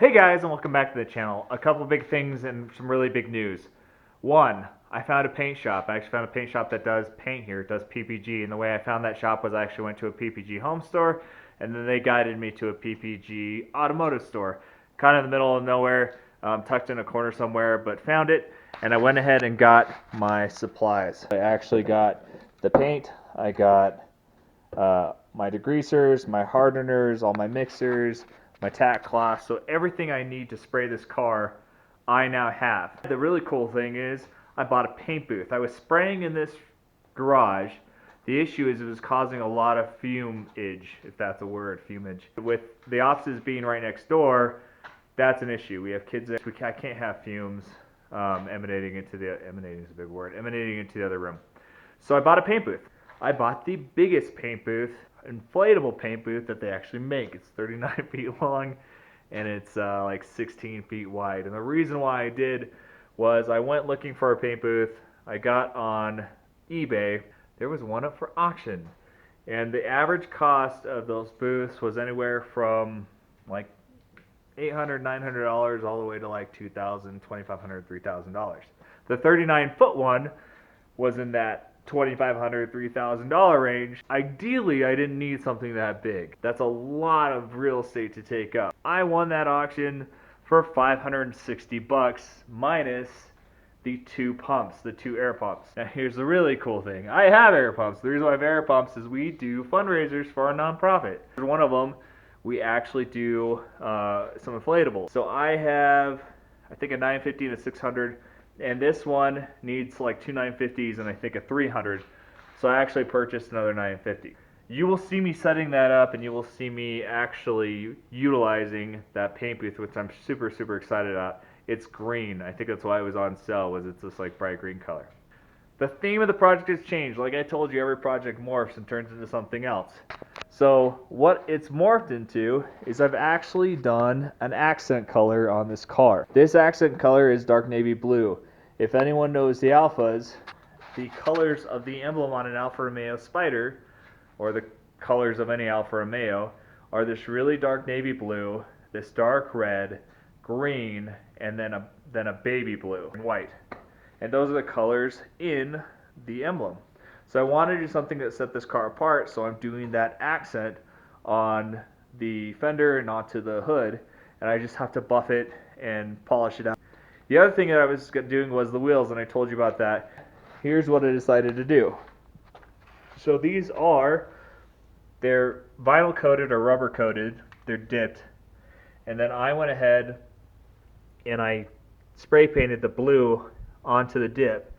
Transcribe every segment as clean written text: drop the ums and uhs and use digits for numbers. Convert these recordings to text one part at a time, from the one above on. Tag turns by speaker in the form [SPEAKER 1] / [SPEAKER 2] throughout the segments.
[SPEAKER 1] Hey guys, and welcome back to the channel. A couple big things and some really big news. One, I found a paint shop. I actually found a paint shop that does paint here. It does PPG, and the way I found that shop was I actually went to a PPG home store, and then they guided me to a PPG automotive store. Kind of in the middle of nowhere, tucked in a corner somewhere, but found it, and I went ahead and got my supplies. I actually got the paint, I got my degreasers, my hardeners, all my mixers, my tack cloth, so everything I need to spray this car, I now have. The really cool thing is I bought a paint booth. I was spraying in this garage. The issue is it was causing a lot of fumage, if that's a word, fumage. With the offices being right next door, that's an issue. We have kids there. I can't have fumes emanating into the other room. So I bought a paint booth. I bought the biggest paint booth, inflatable paint booth that they actually make. It's 39 feet long and it's like 16 feet wide. And the reason why I did was I went looking for a paint booth. I got on eBay. There was one up for auction. And the average cost of those booths was anywhere from like $800, $900 all the way to like $2,000, $2,500, $3,000. The 39-foot one was in that $2,500, $3,000 range. Ideally, I didn't need something that big. That's a lot of real estate to take up. I won that auction for $560 minus the two pumps, the two air pumps. Now here's the really cool thing. I have air pumps. The reason why I have air pumps is we do fundraisers for our nonprofit. One of them, we actually do some inflatables. So I have, I think, a 950 and a 600. And this one needs like two 950s and I think a 300. So I actually purchased another 950. You will see me setting that up and you will see me actually utilizing that paint booth, which I'm super excited about. It's green. I think that's why it was on sale, was it's this like bright green color. The theme of the project has changed. Like I told you, every project morphs and turns into something else. So what it's morphed into is I've actually done an accent color on this car. This accent color is dark navy blue. If anyone knows the Alphas, the colors of the emblem on an Alfa Romeo Spider, or the colors of any Alfa Romeo, are this really dark navy blue, this dark red, green, and then a baby blue and white. And those are the colors in the emblem. So I wanted to do something that set this car apart, so I'm doing that accent on the fender and onto the hood, and I just have to buff it and polish it out. The other thing that I was doing was the wheels, and I told you about that. Here's what I decided to do. So these they're vinyl coated or rubber coated, they're dipped, and then I went ahead and I spray painted the blue onto the dip,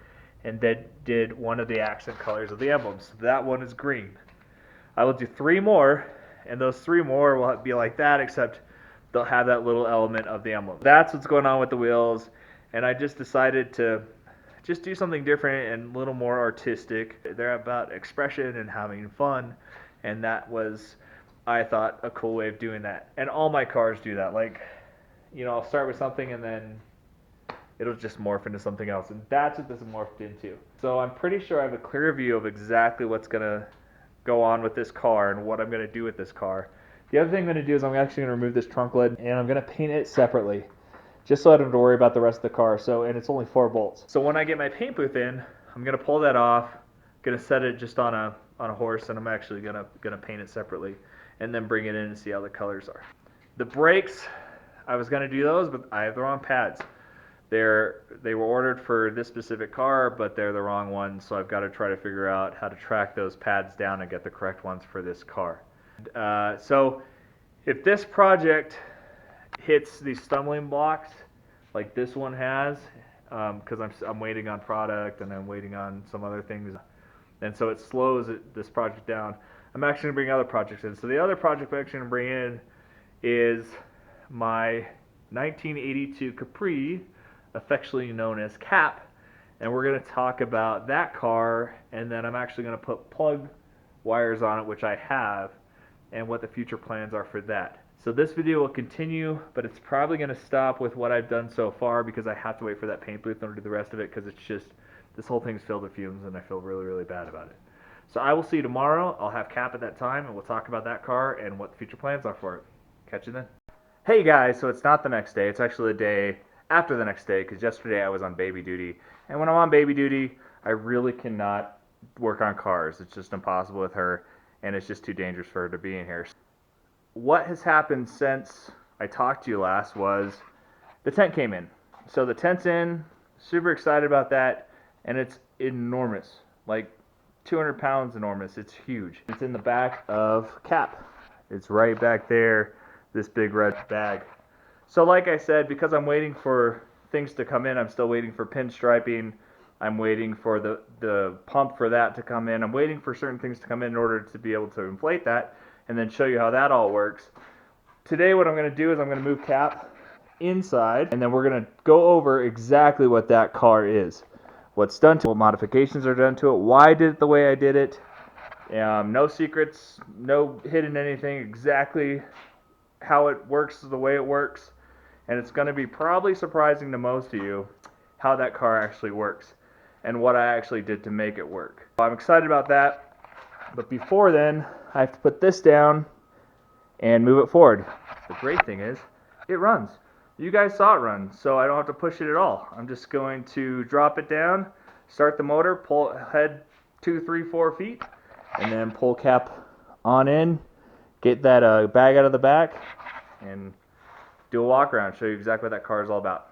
[SPEAKER 1] and then did one of the accent colors of the emblem. So that one is green. I will do 3 more, and those 3 more will be like that, except they'll have that little element of the emblem. That's what's going on with the wheels, and I just decided to just do something different and a little more artistic. They're about expression and having fun, and that was, I thought, a cool way of doing that. And all my cars do that. Like, you know, I'll start with something and then it'll just morph into something else, and that's what this morphed into. So I'm pretty sure I have a clear view of exactly what's going to go on with this car and what I'm going to do with this car. The other thing I'm going to do is I'm actually going to remove this trunk lid, and I'm going to paint it separately, just so I don't have to worry about the rest of the car. And it's only 4 bolts. So when I get my paint booth in, I'm going to pull that off, going to set it just on a horse, and I'm actually going to paint it separately, and then bring it in and see how the colors are. The brakes, I was going to do those, but I have the wrong pads. They were ordered for this specific car, but they're the wrong ones, so I've got to try to figure out how to track those pads down and get the correct ones for this car. So if this project hits these stumbling blocks like this one has, because I'm waiting on product and I'm waiting on some other things, and so it slows this project down, I'm actually going to bring other projects in. So the other project I'm actually going to bring in is my 1982 Capri, affectionately known as Cap, and we're going to talk about that car, and then I'm actually going to put plug wires on it, which I have, and what the future plans are for that. So this video will continue, but it's probably going to stop with what I've done so far because I have to wait for that paint booth in order to do the rest of it, because it's just, this whole thing's filled with fumes and I feel really bad about it. So I will see you tomorrow. I'll have Cap at that time, and we'll talk about that car and what the future plans are for it. Catch you then. Hey guys, so it's not the next day, it's actually the day after the next day, because yesterday I was on baby duty. And when I'm on baby duty, I really cannot work on cars. It's just impossible with her, and it's just too dangerous for her to be in here. What has happened since I talked to you last was the tent came in. So the tent's in, super excited about that, and it's enormous. Like 200 pounds enormous. It's huge. It's in the back of Cap. It's right back there, this big red bag. So like I said, because I'm waiting for things to come in, I'm still waiting for pinstriping. I'm waiting for the pump for that to come in. I'm waiting for certain things to come in order to be able to inflate that and then show you how that all works. Today what I'm going to do is I'm going to move Cap inside, and then we're going to go over exactly what that car is. What's done to it, what modifications are done to it, why I did it the way I did it. No secrets, no hidden anything, exactly how it works the way it works. And it's going to be probably surprising to most of you how that car actually works and what I actually did to make it work. I'm excited about that, but before then, I have to put this down and move it forward. The great thing is, it runs. You guys saw it run, so I don't have to push it at all. I'm just going to drop it down, start the motor, pull ahead 2, 3, 4 feet, and then pull Cap on in, get that bag out of the back, and do a walk around, show you exactly what that car is all about.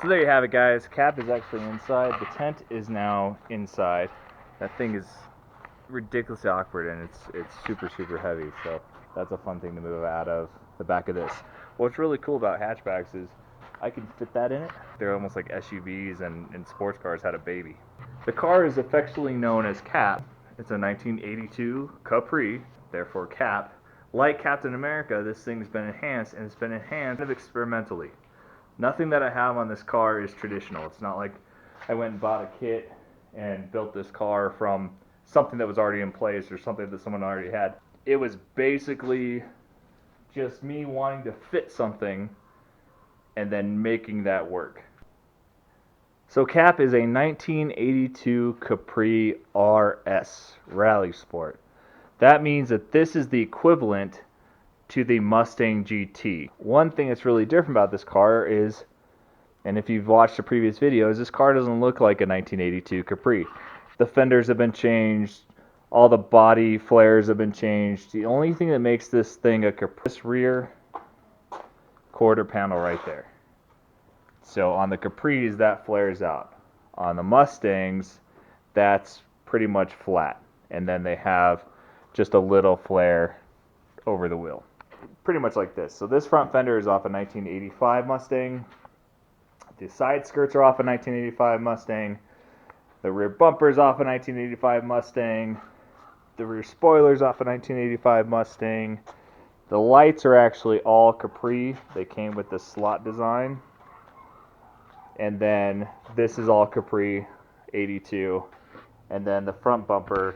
[SPEAKER 1] So there you have it, guys. Cap is actually inside. The tent is now inside. That thing is ridiculously awkward, and it's super heavy. So that's a fun thing to move out of the back of this. What's really cool about hatchbacks is I can fit that in it. They're almost like SUVs and sports cars had a baby. The car is affectionately known as Cap. It's a 1982 Capri, therefore Cap. Like Captain America, this thing's been enhanced, and it's been enhanced experimentally. Nothing that I have on this car is traditional. It's not like I went and bought a kit and built this car from something that was already in place or something that someone already had. It was basically just me wanting to fit something and then making that work. So Cap is a 1982 Capri RS Rally Sport. That means that this is the equivalent to the Mustang GT. One thing that's really different about this car is, and if you've watched the previous videos, this car doesn't look like a 1982 Capri. The fenders have been changed, all the body flares have been changed. The only thing that makes this thing a Capri is this rear quarter panel right there. So on the Capris, that flares out. On the Mustangs, that's pretty much flat. And then they have just a little flare over the wheel. Pretty much like this. So this front fender is off a 1985 Mustang. The side skirts are off a 1985 Mustang. The rear bumper is off a 1985 Mustang. The rear spoiler's off a 1985 Mustang. The lights are actually all Capri. They came with this slot design. And then this is all Capri 82. And then the front bumper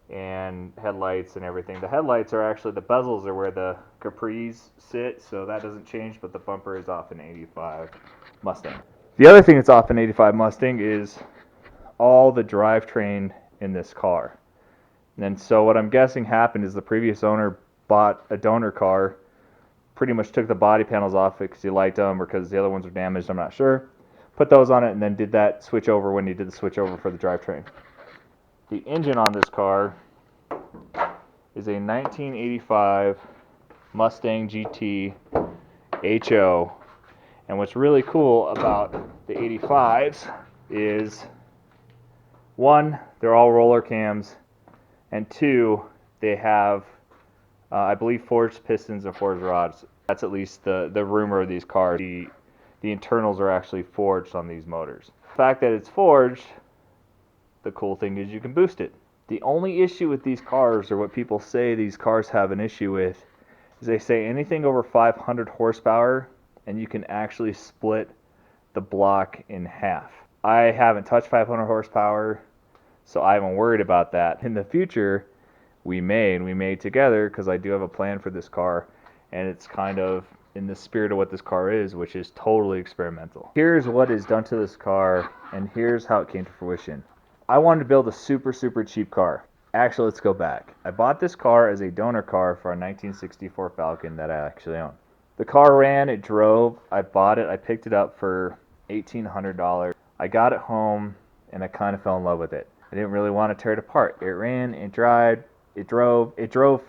[SPEAKER 1] and headlights and everything. The headlights are actually, the bezels are where the Capris sit, so that doesn't change, but the bumper is off an 85 Mustang. The other thing that's off an 85 Mustang is all the drivetrain in this car. And so what I'm guessing happened is the previous owner bought a donor car, pretty much took the body panels off it because he liked them or because the other ones were damaged, I'm not sure. Put those on it and then did that switch over when he did the switch over for the drivetrain. The engine on this car is a 1985 Mustang GT HO. And what's really cool about the 85s is, one, they're all roller cams, and two, they have, I believe, forged pistons and forged rods. That's at least the rumor of these cars. The internals are actually forged on these motors. The fact that it's forged, the cool thing is you can boost it. The only issue with these cars, or what people say these cars have an issue with, is they say anything over 500 horsepower and you can actually split the block in half. I haven't touched 500 horsepower, so I haven't worried about that. In the future, we may together, because I do have a plan for this car, and it's kind of in the spirit of what this car is, which is totally experimental. Here's what is done to this car, and here's how it came to fruition. I wanted to build a super cheap car. Actually, let's go back. I bought this car as a donor car for a 1964 Falcon that I actually own. The car ran, it drove, I bought it, I picked it up for $1,800. I got it home, and I kind of fell in love with it. I didn't really want to tear it apart. It ran, it dried, it drove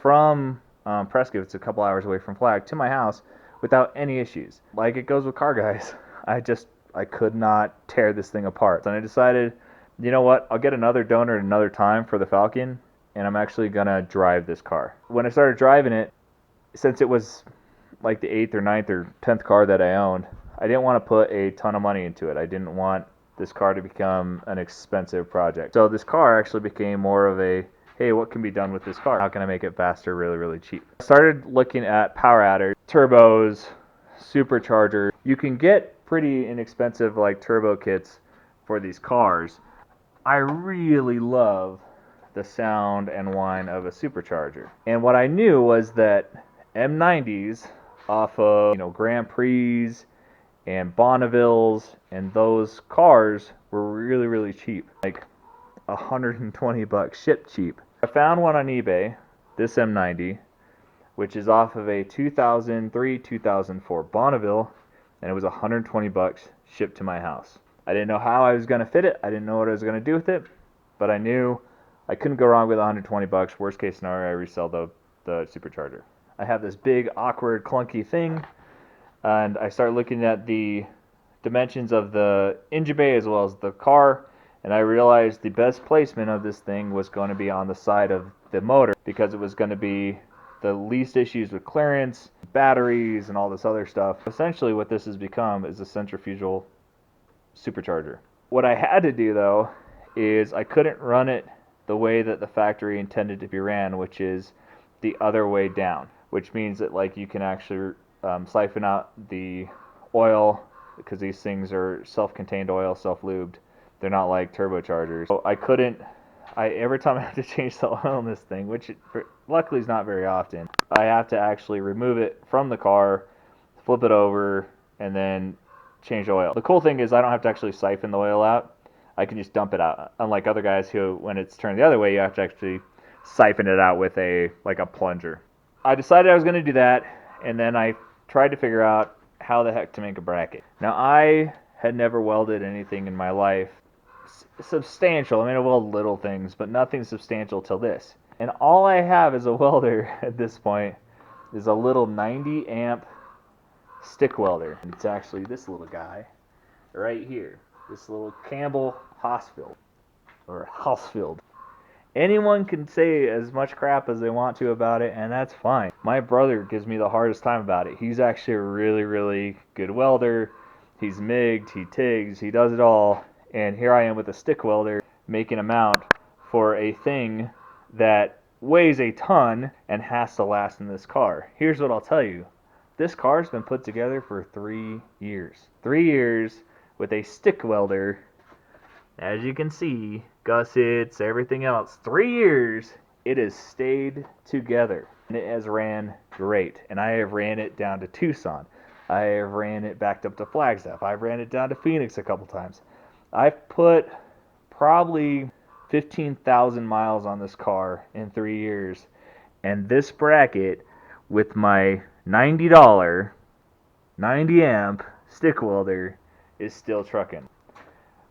[SPEAKER 1] from Prescott, it's a couple hours away from Flag, to my house without any issues. Like it goes with car guys, I could not tear this thing apart. And I decided, you know what, I'll get another donor at another time for the Falcon, and I'm actually gonna drive this car. When I started driving it, since it was like the 8th or 9th or 10th car that I owned, I didn't want to put a ton of money into it. I didn't want this car to become an expensive project. So this car actually became more of a, hey, what can be done with this car? How can I make it faster, really cheap? I started looking at power adders, turbos, supercharger. You can get pretty inexpensive like turbo kits for these cars. I really love the sound and whine of a supercharger. And what I knew was that M90s off of, Grand Prix and Bonnevilles, and those cars were really cheap, like $120 shipped cheap. I found one on eBay, this M90, which is off of a 2003-2004 Bonneville, and it was $120 shipped to my house. I didn't know how I was going to fit it. I didn't know what I was going to do with it, but I knew I couldn't go wrong with $120. Worst case scenario, I resell the supercharger. I have this big, awkward, clunky thing, and I start looking at the dimensions of the engine bay as well as the car, and I realized the best placement of this thing was going to be on the side of the motor, because it was going to be the least issues with clearance, batteries, and all this other stuff. Essentially what this has become is a centrifugal supercharger. What I had to do though is I couldn't run it the way that the factory intended to be ran, which is the other way down, which means that like you can actually siphon out the oil, because these things are self-contained oil, self-lubed. They're not like turbochargers. So every time I have to change the oil in this thing, which luckily is not very often, I have to actually remove it from the car, flip it over, and then change oil. The cool thing is I don't have to actually siphon the oil out. I can just dump it out. Unlike other guys who, when it's turned the other way, you have to actually siphon it out with a plunger. I decided I was going to do that, and then I tried to figure out how the heck to make a bracket. Now, I had never welded anything in my life substantial. I mean, I weld little things, but nothing substantial till this. And all I have as a welder at this point is a little 90 amp stick welder. And it's actually this little guy right here. This little Campbell Hausfeld, or Hausfeld. Anyone can say as much crap as they want to about it, and that's fine. My brother gives me the hardest time about it. He's actually a really good welder. He's MIG'd, he TIGs, he does it all. And here I am with a stick welder making a mount for a thing that weighs a ton and has to last in this car. Here's what I'll tell you. This car's been put together for 3 years. 3 years with a stick welder. As you can see, gussets, everything else. 3 years, it has stayed together. And it has ran great. And I have ran it down to Tucson. I have ran it backed up to Flagstaff. I've ran it down to Phoenix a couple times. I've put probably 15,000 miles on this car in 3 years. And this bracket with my $90, 90 amp stick welder is still trucking.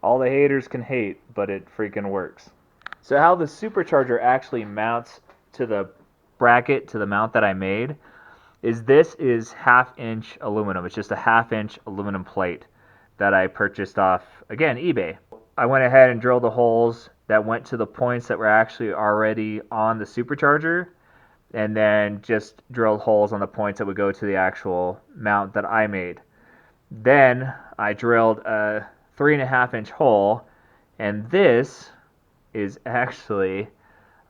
[SPEAKER 1] All the haters can hate, but it freaking works. So how the supercharger actually mounts to the bracket, to the mount that I made, is this is 1/2 inch aluminum. It's just a 1/2 inch aluminum plate that I purchased off, again, eBay. I went ahead and drilled the holes that went to the points that were actually already on the supercharger, and then just drilled holes on the points that would go to the actual mount that I made. Then I drilled a 3.5 inch hole, and this is actually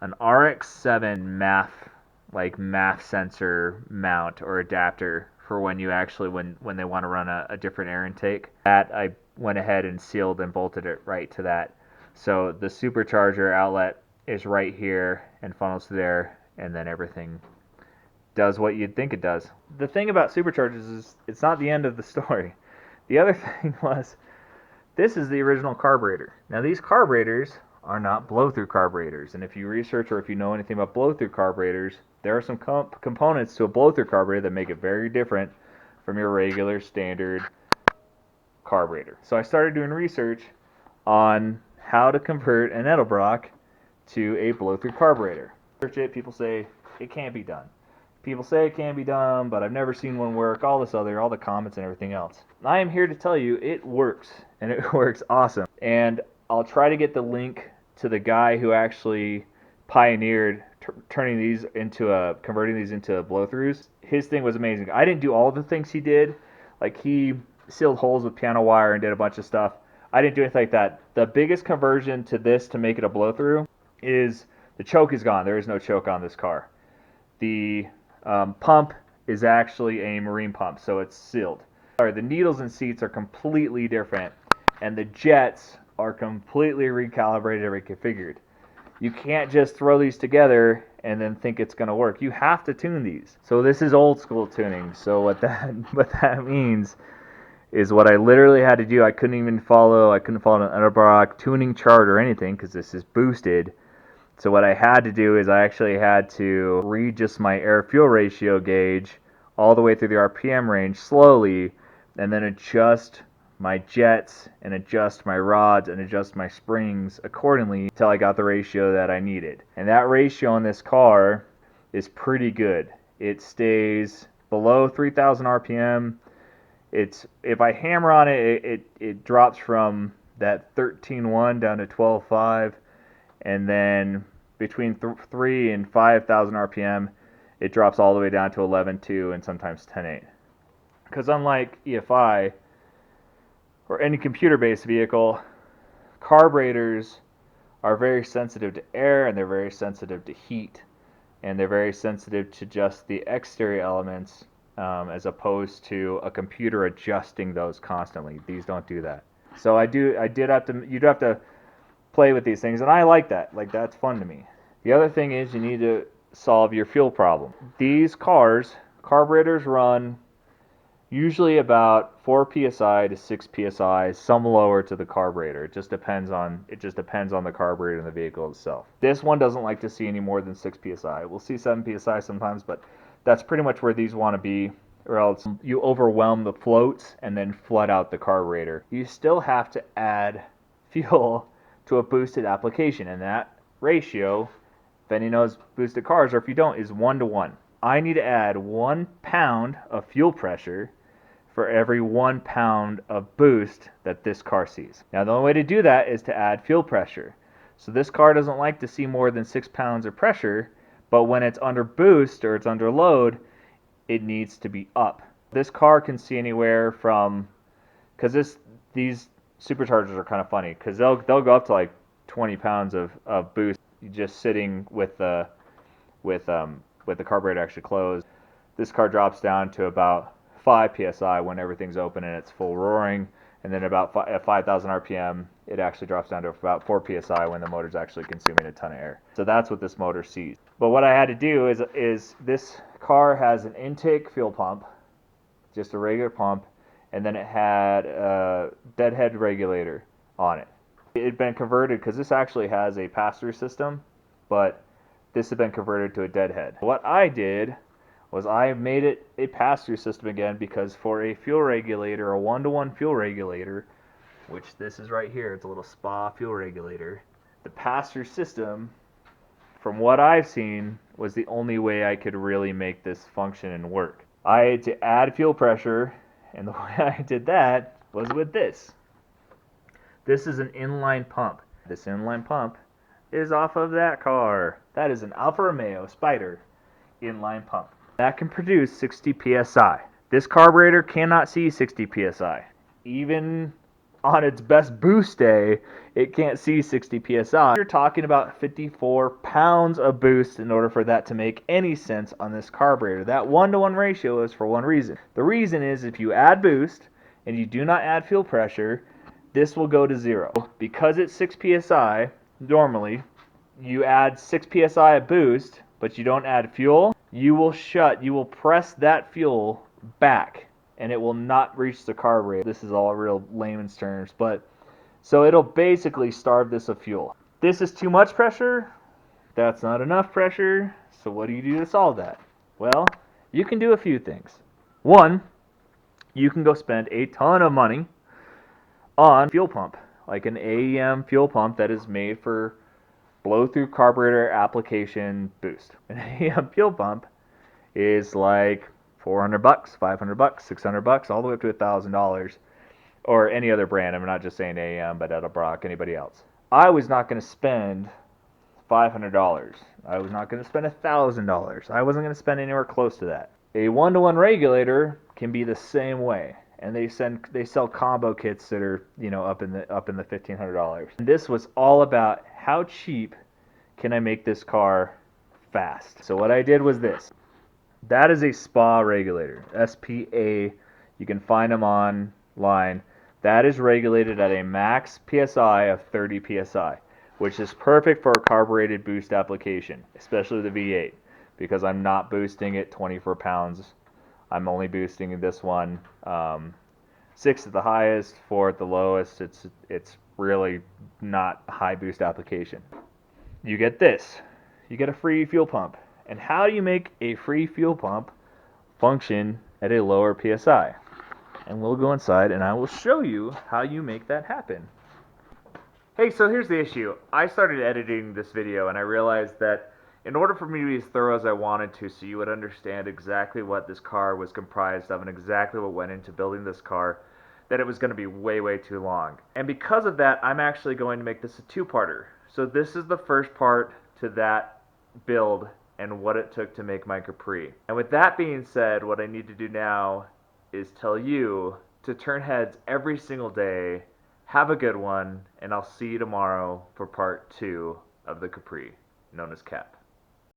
[SPEAKER 1] an RX-7 math sensor mount or adapter for when you actually when they want to run a different air intake. That I went ahead and sealed and bolted it right to that. So the supercharger outlet is right here and funnels through there, and then everything does what you'd think it does. The thing about superchargers is it's not the end of the story. The other thing was, this is the original carburetor. Now these carburetors are not blow-through carburetors, and if you research or if you know anything about blow-through carburetors, there are some components to a blow-through carburetor that make it very different from your regular standard carburetor. So I started doing research on how to convert an Edelbrock to a blow-through carburetor. Search it, people say it can't be done. People say it can be done, but I've never seen one work, all the comments and everything else. I am here to tell you it works, and it works awesome. And I'll try to get the link to the guy who actually pioneered converting these into blow-throughs. His thing was amazing. I didn't do all the things he did. Like, he sealed holes with piano wire and did a bunch of stuff. I didn't do anything like that. The biggest conversion to this to make it a blow-through is the choke is gone. There is no choke on this car. The pump is actually a marine pump, so it's sealed. The needles and seats are completely different, and the jets are completely recalibrated and reconfigured. You can't just throw these together and then think it's going to work. You have to tune these. So this is old school tuning. So what that means is what I literally had to do. I couldn't follow an Edelbrock tuning chart or anything because this is boosted. So what I had to do is I actually had to read just my air-fuel ratio gauge all the way through the RPM range slowly, and then adjust my jets and adjust my rods and adjust my springs accordingly until I got the ratio that I needed. And that ratio on this car is pretty good. It stays below 3,000 RPM. If I hammer on it, it drops from that 13.1 down to 12.5, and then between 3 and 5,000 RPM, it drops all the way down to 11.2 and sometimes 10.8. Because unlike EFI or any computer-based vehicle, carburetors are very sensitive to air, and they're very sensitive to heat, and they're very sensitive to just the exterior elements, as opposed to a computer adjusting those constantly. These don't do that. So you do have to play with these things, and I like that. Like, that's fun to me. The other thing is you need to solve your fuel problem. These carburetors run usually about 4 psi to 6 psi, some lower to the carburetor. It just depends on the carburetor and the vehicle itself. This one doesn't like to see any more than 6 psi. We'll see 7 psi sometimes, but that's pretty much where these want to be, or else you overwhelm the floats and then flood out the carburetor. You still have to add fuel to a boosted application, and that ratio, if any knows boosted cars, or if you don't, is 1:1. I need to add 1 pound of fuel pressure for every 1 pound of boost that this car sees. Now the only way to do that is to add fuel pressure. So this car doesn't like to see more than 6 pounds of pressure, but when it's under boost or it's under load, it needs to be up. This car can see anywhere from, because these superchargers are kind of funny, because they'll go up to like 20 pounds of boost just sitting with the carburetor actually closed. This car drops down to about 5 psi when everything's open and it's full roaring, and then at 5,000 RPM, it actually drops down to about 4 psi when the motor's actually consuming a ton of air. So that's what this motor sees. But what I had to do is this car has an intake fuel pump, just a regular pump, and then it had a deadhead regulator on it. It had been converted, because this actually has a pass-through system, but this had been converted to a deadhead. What I did was I made it a pass-through system again, because for a fuel regulator, a 1:1 fuel regulator, which this is right here, it's a little spa fuel regulator, the pass-through system from what I've seen, was the only way I could really make this function and work. I had to add fuel pressure, and the way I did that was with this. This is an inline pump. This inline pump is off of that car. That is an Alfa Romeo Spider inline pump. That can produce 60 psi. This carburetor cannot see 60 psi. Even on its best boost day, it can't see 60 psi. You're talking about 54 pounds of boost in order for that to make any sense on this carburetor. That 1-to-1 ratio is for one reason. The reason is if you add boost and you do not add fuel pressure, this will go to 0. Because it's 6 psi, normally, you add 6 psi of boost, but you don't add fuel, you will press that fuel back, and it will not reach the carburetor. This is all real layman's terms, but so it'll basically starve this of fuel. This is too much pressure, that's not enough pressure, so what do you do to solve that? Well, you can do a few things. One, you can go spend a ton of money on fuel pump, like an AEM fuel pump that is made for blow-through carburetor application boost. An AEM fuel pump is like $400, $500, $600, all the way up to $1,000, or any other brand. I'm not just saying AEM, but Edelbrock, anybody else. I was not going to spend $500. I was not going to spend $1,000. I wasn't going to spend anywhere close to that. A 1-to-1 regulator can be the same way, and they sell combo kits that are up in the $1,500. And this was all about how cheap can I make this car fast. So what I did was this. That is a SPA regulator, SPA. You can find them online. That is regulated at a max PSI of 30 PSI, which is perfect for a carbureted boost application, especially the V8, because I'm not boosting it 24 pounds. I'm only boosting this one 6 at the highest, 4 at the lowest. It's really not a high boost application. You get this. You get a free fuel pump. And how do you make a free fuel pump function at a lower PSI? And we'll go inside and I will show you how you make that happen. Hey, so here's the issue. I started editing this video and I realized that in order for me to be as thorough as I wanted to, so you would understand exactly what this car was comprised of and exactly what went into building this car, that it was going to be way, way too long. And because of that, I'm actually going to make this a two-parter. So this is the first part to that build and what it took to make my Capri. And with that being said, what I need to do now is tell you to turn heads every single day, have a good one, and I'll see you tomorrow for part 2 of the Capri, known as Cap.